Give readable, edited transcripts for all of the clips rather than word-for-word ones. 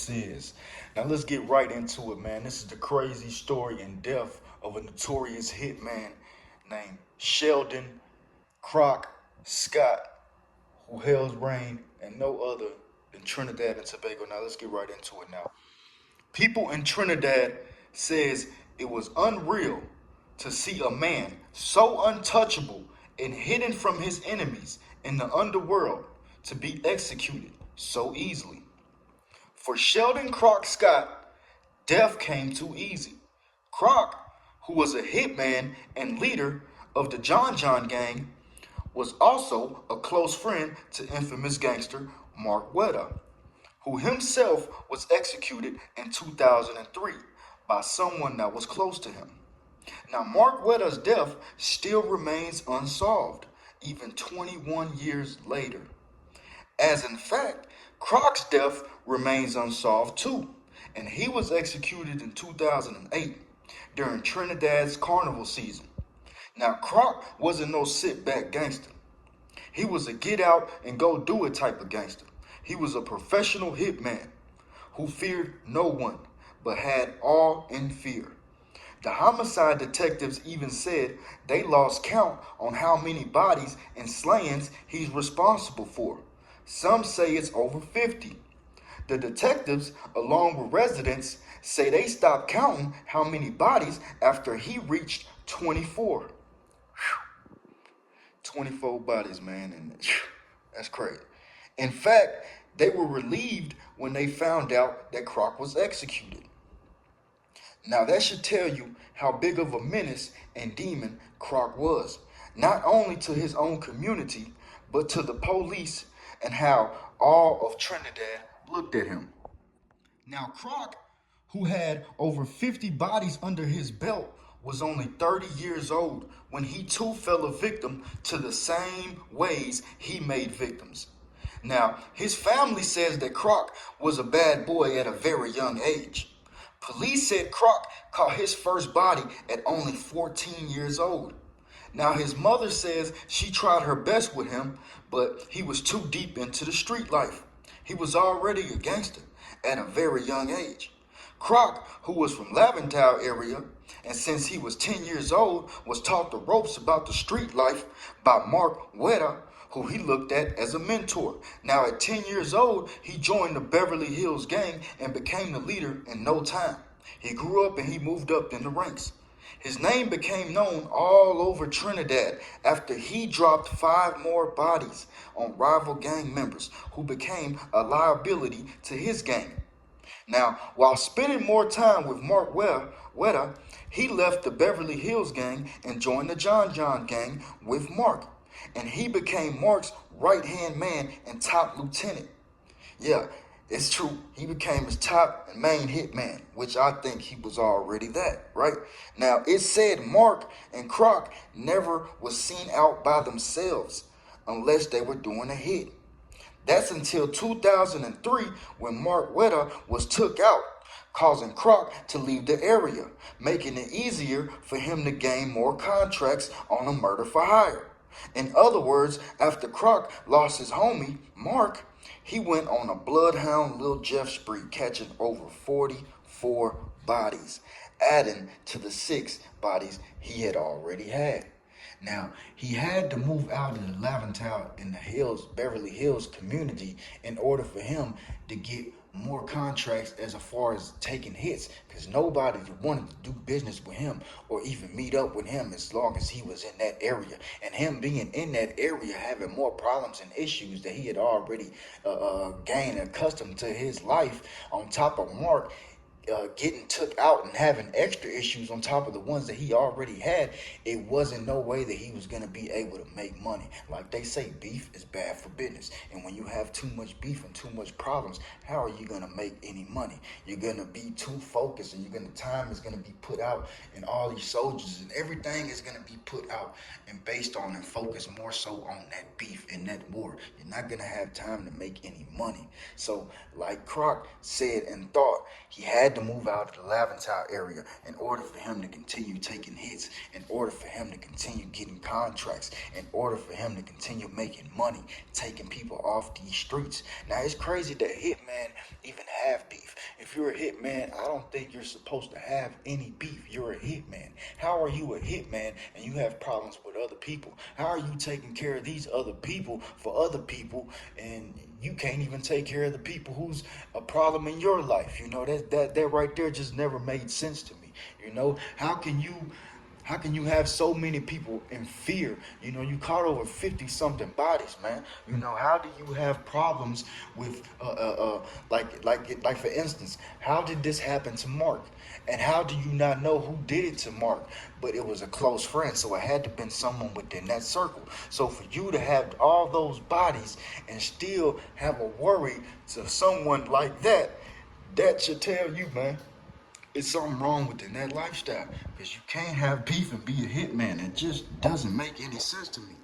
this is. Now let's get right into it, man. This is the crazy story and death of a notorious hitman named Sheldon Crock Scott, who hails reign and no other than Trinidad and Tobago. Now let's get right into it now. People in Trinidad says it was unreal to see a man so untouchable and hidden from his enemies in the underworld to be executed so easily. For Sheldon Crock Scott, death came too easy. Crock, who was a hitman and leader of the John John gang, was also a close friend to infamous gangster Mark Weta, who himself was executed in 2003 by someone that was close to him. Now, Mark Weta's death still remains unsolved, even 21 years later. As in fact, Crock's death remains unsolved too, and he was executed in 2008 during Trinidad's carnival season. Now, Crock wasn't no sit-back gangster. He was a get-out-and-go-do-it type of gangster. He was a professional hitman who feared no one, but had all in fear. The homicide detectives even said they lost count on how many bodies and slayings he's responsible for. Some say it's over 50. The detectives, along with residents, say they stopped counting how many bodies after he reached 24. Whew. 24 bodies, man, and that's crazy. In fact, they were relieved when they found out that Crock was executed. Now that should tell you how big of a menace and demon Crock was, not only to his own community, but to the police, and how all of Trinidad looked at him. Now Crock, who had over 50 bodies under his belt, was only 30 years old when he too fell a victim to the same ways he made victims. Now, his family says that Crock was a bad boy at a very young age. Police said Crock caught his first body at only 14 years old. Now, his mother says she tried her best with him, but he was too deep into the street life. He was already a gangster at a very young age. Crock, who was from Laventille area, and since he was 10 years old, was taught the ropes about the street life by Mark Weta, who he looked at as a mentor. Now at 10 years old, he joined the Beverly Hills gang and became the leader in no time. He grew up and he moved up in the ranks. His name became known all over Trinidad after he dropped 5 more bodies on rival gang members who became a liability to his gang. Now, while spending more time with Mark Weta, he left the Beverly Hills gang and joined the John John gang with Mark. And he became Mark's right-hand man and top lieutenant. Yeah, it's true. He became his top and main hitman, which I think he was already that, right? Now, it said Mark and Crock never was seen out by themselves unless they were doing a hit. That's until 2003 when Mark Weta was took out, causing Crock to leave the area, making it easier for him to gain more contracts on a murder for hire. In other words, after Crock lost his homie, Mark, he went on a bloodhound Lil Jeff spree, catching over 44 bodies, adding to the 6 bodies he had already had. Now, he had to move out of the Laventille in the Hills, Beverly Hills community in order for him to get more contracts as far as taking hits, because nobody wanted to do business with him or even meet up with him as long as he was in that area. And him being in that area, having more problems and issues that he had already gained accustomed to his life, on top of Mark getting took out and having extra issues on top of the ones that he already had, it wasn't no way that he was going to be able to make money. Like they say, beef is bad for business. And when you have too much beef and too much problems, how are you going to make any money? You're going to be too focused, and time is going to be put out, and all these soldiers and everything is going to be put out and based on and focused more so on that beef and that war. You're not going to have time to make any money. So like Crock said and thought, he had to move out of the Laventille area in order for him to continue taking hits, in order for him to continue getting contracts, in order for him to continue making money, taking people off these streets. Now, it's crazy that hitmen even have beef. If you're a hitman, I don't think you're supposed to have any beef. You're a hitman. How are you a hitman and you have problems with other people? How are you taking care of these other people for other people, and you can't even take care of the people who's a problem in your life? You know, that right there just never made sense to me. You know, how can you have so many people in fear? You know, you caught over 50 something bodies, man. You know, how do you have problems with like for instance, how did this happen to Mark? And how do you not know who did it to Mark? But it was a close friend, so it had to been someone within that circle. So for you to have all those bodies and still have a worry to someone like that, that should tell you, man, it's something wrong within that lifestyle, because you can't have beef and be a hitman. It just doesn't make any sense to me.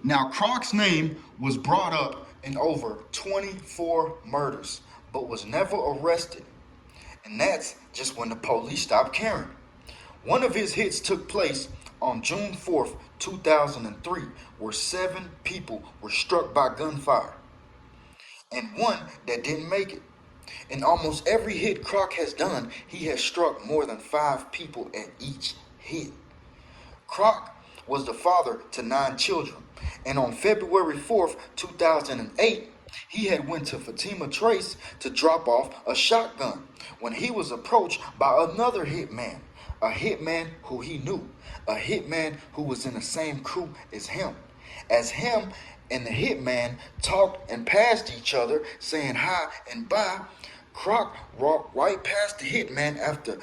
Now, Crock's name was brought up in over 24 murders, but was never arrested. And that's just when the police stopped caring. One of his hits took place on June 4th, 2003, where 7 people were struck by gunfire, and one that didn't make it. In almost every hit Crock has done, he has struck more than 5 people at each hit. Crock was the father to 9 children, and on February 4th, 2008, he had went to Fatima Trace to drop off a shotgun when he was approached by another hitman, a hitman who he knew, a hitman who was in the same crew as him. As him and the hitman talked and passed each other, saying hi and bye, Crock walked right past the hitman after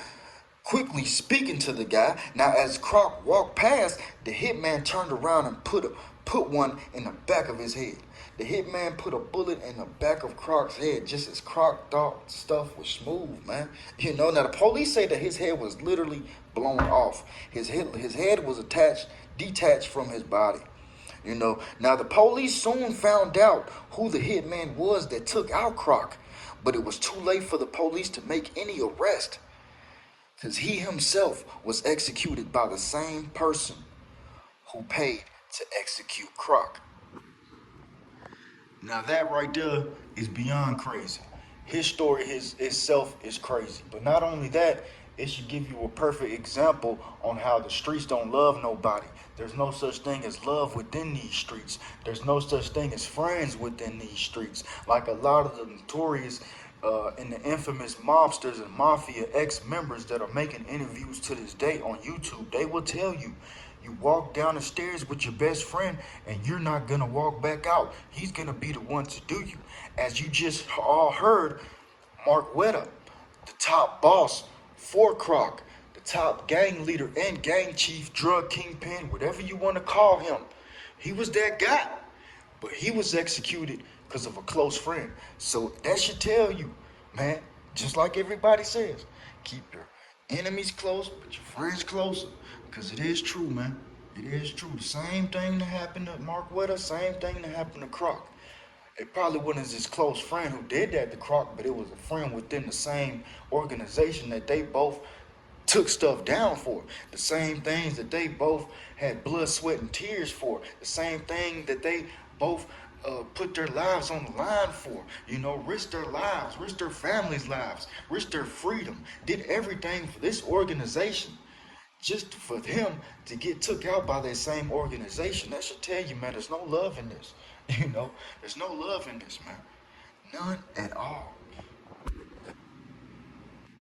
quickly speaking to the guy. Now, as Crock walked past, the hitman turned around and put one in the back of his head. The hitman put a bullet in the back of Crock's head, just as Crock thought stuff was smooth, man. You know, now the police say that his head was literally blown off. His head was detached from his body. You know, now the police soon found out who the hitman was that took out Crock, but it was too late for the police to make any arrest, because he himself was executed by the same person who paid to execute Crock. Now that right there is beyond crazy. His story itself is crazy. But not only that, it should give you a perfect example on how the streets don't love nobody. There's no such thing as love within these streets. There's no such thing as friends within these streets. Like a lot of the notorious and the infamous mobsters and mafia ex-members that are making interviews to this day on YouTube, they will tell you, you walk down the stairs with your best friend and you're not going to walk back out. He's going to be the one to do you. As you just all heard, Mark Weta, the top boss for Crock, the top gang leader and gang chief, drug kingpin, whatever you want to call him, he was that guy. But he was executed because of a close friend. So that should tell you, man, just like everybody says, keep your enemies close, but your friends closer. Because it is true, man. It is true. The same thing that happened to Mark Weta, same thing that happened to Crock. It probably wasn't his close friend who did that to Crock, but it was a friend within the same organization that they both took stuff down for. The same things that they both had blood, sweat, and tears for. The same thing that they both put their lives on the line for. You know, risked their lives, risked their families' lives, risked their freedom, did everything for this organization just for him to get took out by that same organization. That should tell you, man, there's no love in this. You know, there's no love in this, man. None at all.